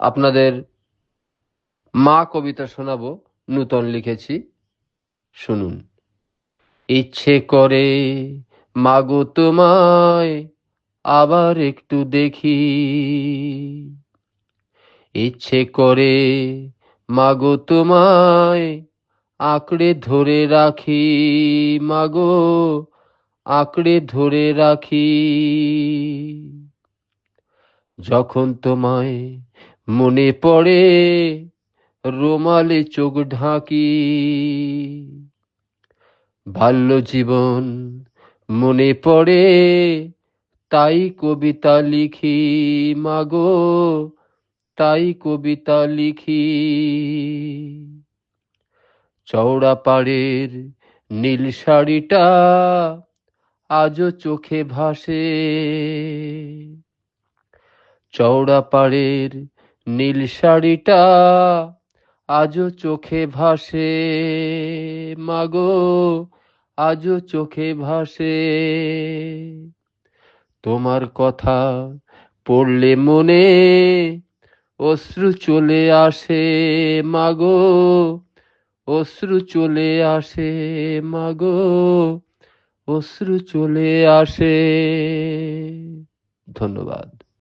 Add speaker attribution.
Speaker 1: আপনাদের মা কবিতা শোনাবো, নূতন লিখেছি, শুনুন। ইচ্ছে করে মাগো তোমায় আবার একটু দেখি, ইচ্ছে করে মাগো তোমায় আঁকড়ে ধরে রাখি, মাগো আঁকড়ে ধরে রাখি। যখন তোমায় মনে পড়ে রুমালে চোখ ঢাকি, বাল্য জীবন মনে পড়ে তাই কবিতা লিখি, মাগো তাই কবিতা লিখি। চওড়া পাড়ের নীল শাড়িটা আজও চোখে ভাসে, চওড়া পাড়ের নীল শাড়িটা আজও চোখে ভাসে, মাগো আজও চোখে ভাসে। তোমার কথা পড়লে মনে অশ্রু চলে আসে, মাগো অশ্রু চলে আসে, মাগো অশ্রু চলে আসে। ধন্যবাদ।